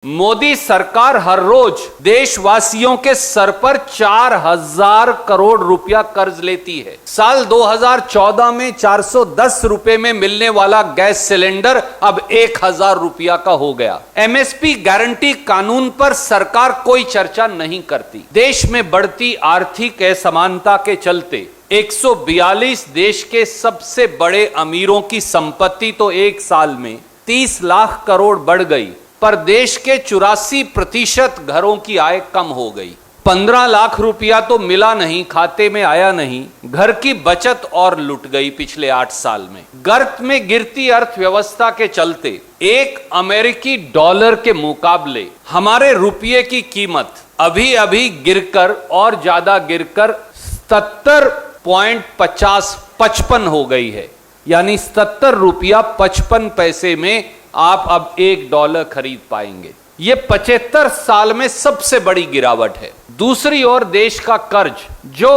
मोदी सरकार हर रोज देशवासियों के सर पर 4,000 करोड़ रुपया कर्ज लेती है। साल 2014 में 410 रुपए में मिलने वाला गैस सिलेंडर अब 1,000 रुपया का हो गया। एमएसपी गारंटी कानून पर सरकार कोई चर्चा नहीं करती। देश में बढ़ती आर्थिक असमानता के चलते 142 देश के सबसे बड़े अमीरों की संपत्ति तो एक साल में 30 लाख करोड़ बढ़ गई, पर देश के 84% घरों की आय कम हो गई। 15 लाख रुपया तो मिला नहीं, खाते में आया नहीं, घर की बचत और लुट गई पिछले 8 साल में। गर्त में गिरती अर्थव्यवस्था के चलते एक अमेरिकी डॉलर के मुकाबले हमारे रुपये की कीमत अभी अभी गिरकर और ज्यादा गिरकर 77.55 हो गई है। यानी 77 रुपया 55 पैसे में आप अब $1 खरीद पाएंगे। ये 75 साल में सबसे बड़ी गिरावट है। दूसरी ओर देश का कर्ज जो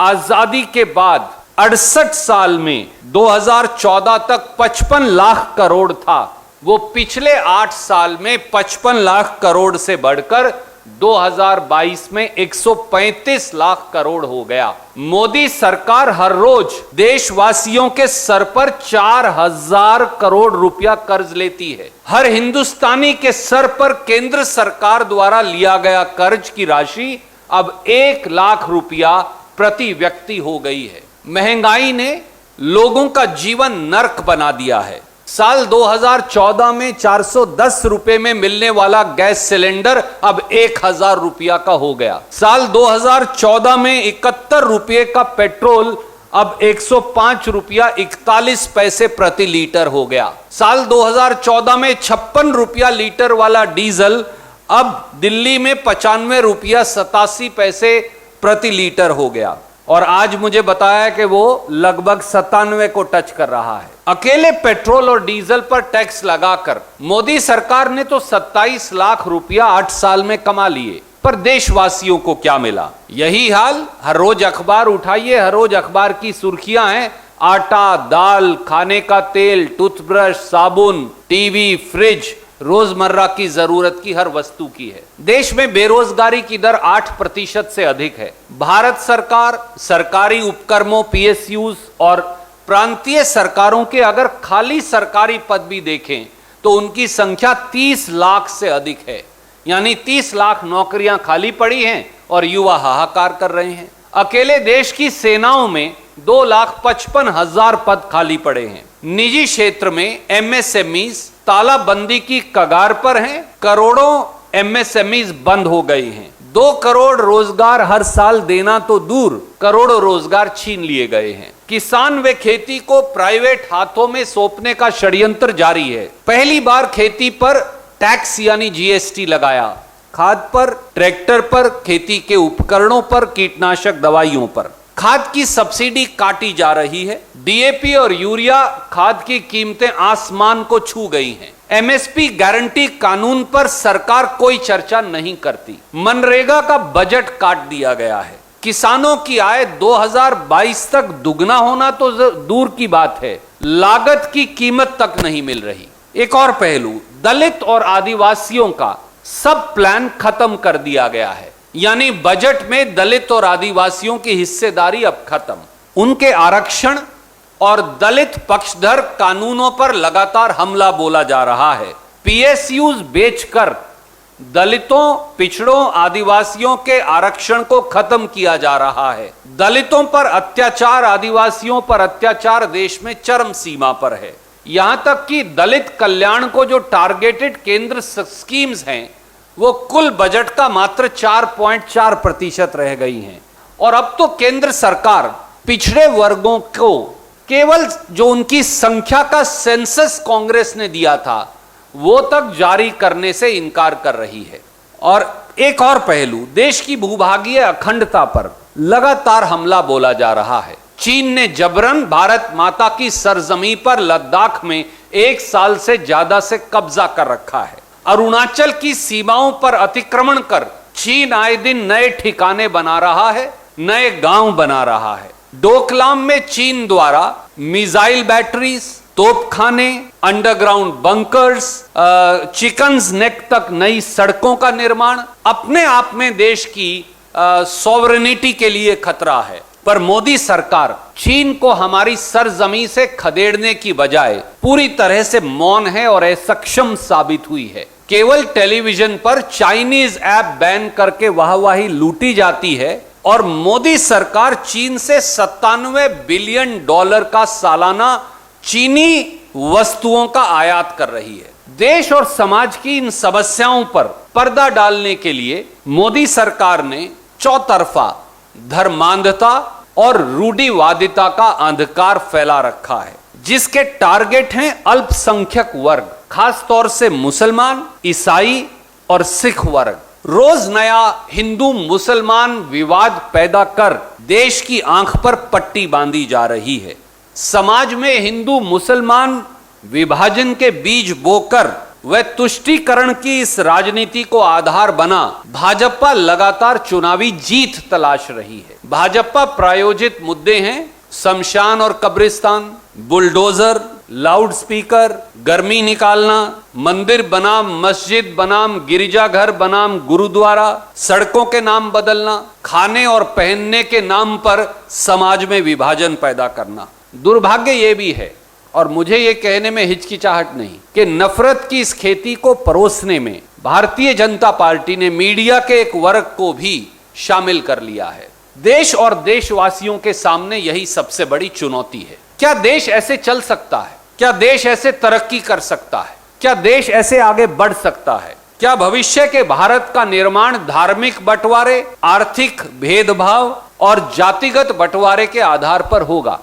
आजादी के बाद 68 साल में 2014 तक 55 लाख करोड़ था, वो पिछले 8 साल में 55 लाख करोड़ से बढ़कर 2022 में 135 लाख करोड़ हो गया। मोदी सरकार हर रोज देशवासियों के सर पर 4,000 करोड़ रुपया कर्ज लेती है। हर हिंदुस्तानी के सर पर केंद्र सरकार द्वारा लिया गया कर्ज की राशि अब 1 लाख रुपया प्रति व्यक्ति हो गई है। महंगाई ने लोगों का जीवन नर्क बना दिया है। साल 2014 में 410 रुपए में मिलने वाला गैस सिलेंडर अब 1,000 रुपया का हो गया। साल 2014 में 71 रुपये का पेट्रोल अब 105 रुपया 41 पैसे प्रति लीटर हो गया। साल 2014 में 56 रुपया लीटर वाला डीजल अब दिल्ली में 95 रुपया 87 पैसे प्रति लीटर हो गया, और आज मुझे बताया कि वो लगभग 97 को टच कर रहा है। अकेले पेट्रोल और डीजल पर टैक्स लगाकर मोदी सरकार ने तो 27 लाख रुपया 8 साल में कमा लिए, पर देशवासियों को क्या मिला? यही हाल हर रोज अखबार उठाइए, हर रोज अखबार की सुर्खियां हैं। आटा, दाल, खाने का तेल, टूथब्रश, साबुन, टीवी, फ्रिज, रोजमर्रा की जरूरत की हर वस्तु की है। देश में बेरोजगारी की दर 8% से अधिक है। भारत सरकार सरकारी उपक्रमों, पीएसयूज और प्रांतीय सरकारों के अगर खाली सरकारी पद भी देखें तो उनकी संख्या 30 लाख से अधिक है। यानी 30 लाख नौकरियां खाली पड़ी हैं और युवा हाहाकार कर रहे हैं। अकेले देश की सेनाओं में 2,55,000 पद खाली पड़े हैं। निजी क्षेत्र में एमएसएमईज तालाबंदी की कगार पर हैं। करोड़ों एमएसएमईज बंद हो गए हैं। 2 करोड़ रोजगार हर साल देना तो दूर, करोड़ों रोजगार छीन लिए गए हैं। किसान व खेती को प्राइवेट हाथों में सौंपने का षड्यंत्र जारी है। पहली बार खेती पर टैक्स यानी जीएसटी लगाया। खाद पर, ट्रैक्टर पर, खेती के उपकरणों पर, कीटनाशक दवाइयों पर। खाद की सब्सिडी काटी जा रही है। डीएपी और यूरिया खाद की कीमतें आसमान को छू गई हैं। एमएसपी गारंटी कानून पर सरकार कोई चर्चा नहीं करती। मनरेगा का बजट काट दिया गया है। किसानों की आय 2022 तक दुगना होना तो दूर की बात है, लागत की कीमत तक नहीं मिल रही। एक और पहलू, दलित और आदिवासियों का सब प्लान खत्म कर दिया गया है। यानी बजट में दलित और आदिवासियों की हिस्सेदारी अब खत्म। उनके आरक्षण और दलित पक्षधर कानूनों पर लगातार हमला बोला जा रहा है। पीएसयूज बेचकर दलितों, पिछड़ों, आदिवासियों के आरक्षण को खत्म किया जा रहा है। दलितों पर अत्याचार, आदिवासियों पर अत्याचार देश में चरम सीमा पर है। यहां तक कि दलित कल्याण को जो टारगेटेड केंद्र स्कीम्स हैं वो कुल बजट का मात्र 4.4% रह गई हैं। और अब तो केंद्र सरकार पिछड़े वर्गों को केवल जो उनकी संख्या का सेंसस कांग्रेस ने दिया था वो तक जारी करने से इनकार कर रही है। और एक और पहलू, देश की भूभागीय अखंडता पर लगातार हमला बोला जा रहा है। चीन ने जबरन भारत माता की सरजमी पर लद्दाख में 1 साल से ज्यादा से कब्जा कर रखा है। अरुणाचल की सीमाओं पर अतिक्रमण कर चीन आए दिन नए ठिकाने बना रहा है, नए गांव बना रहा है। डोकलाम में चीन द्वारा मिसाइल बैटरीज, तोपखाने, अंडरग्राउंड बंकर्स, चिकन्स नेक तक नई सड़कों का निर्माण अपने आप में देश की सॉवरेनिटी के लिए खतरा है। पर मोदी सरकार चीन को हमारी सरजमी से खदेड़ने की बजाय पूरी तरह से मौन है और असक्षम साबित हुई है। केवल टेलीविजन पर चाइनीज ऐप बैन करके वाहवाही लूटी जाती है और मोदी सरकार चीन से 97 बिलियन डॉलर का सालाना चीनी वस्तुओं का आयात कर रही है। देश और समाज की इन समस्याओं पर पर्दा डालने के लिए मोदी सरकार ने चौतरफा धर्मांधता और रूढ़िवादिता का अंधकार फैला रखा है, जिसके टारगेट हैं अल्पसंख्यक वर्ग, खास तौर से मुसलमान, ईसाई और सिख वर्ग। रोज नया हिंदू मुसलमान विवाद पैदा कर देश की आंख पर पट्टी बांधी जा रही है। समाज में हिंदू मुसलमान विभाजन के बीज बोकर वह तुष्टीकरण की इस राजनीति को आधार बना भाजपा लगातार चुनावी जीत तलाश रही है। भाजपा प्रायोजित मुद्दे हैं शमशान और कब्रिस्तान, बुलडोजर, लाउड स्पीकर, गर्मी निकालना, मंदिर बनाम मस्जिद बनाम गिरजाघर बनाम गुरुद्वारा, सड़कों के नाम बदलना, खाने और पहनने के नाम पर समाज में विभाजन पैदा करना। दुर्भाग्य ये भी है और मुझे ये कहने में हिचकिचाहट नहीं कि नफरत की इस खेती को परोसने में भारतीय जनता पार्टी ने मीडिया के एक वर्ग को भी शामिल कर लिया है। देश और देशवासियों के सामने यही सबसे बड़ी चुनौती है। क्या देश ऐसे चल सकता है? क्या देश ऐसे तरक्की कर सकता है? क्या देश ऐसे आगे बढ़ सकता है? क्या भविष्य के भारत का निर्माण धार्मिक बंटवारे, आर्थिक भेदभाव और जातिगत बंटवारे के आधार पर होगा?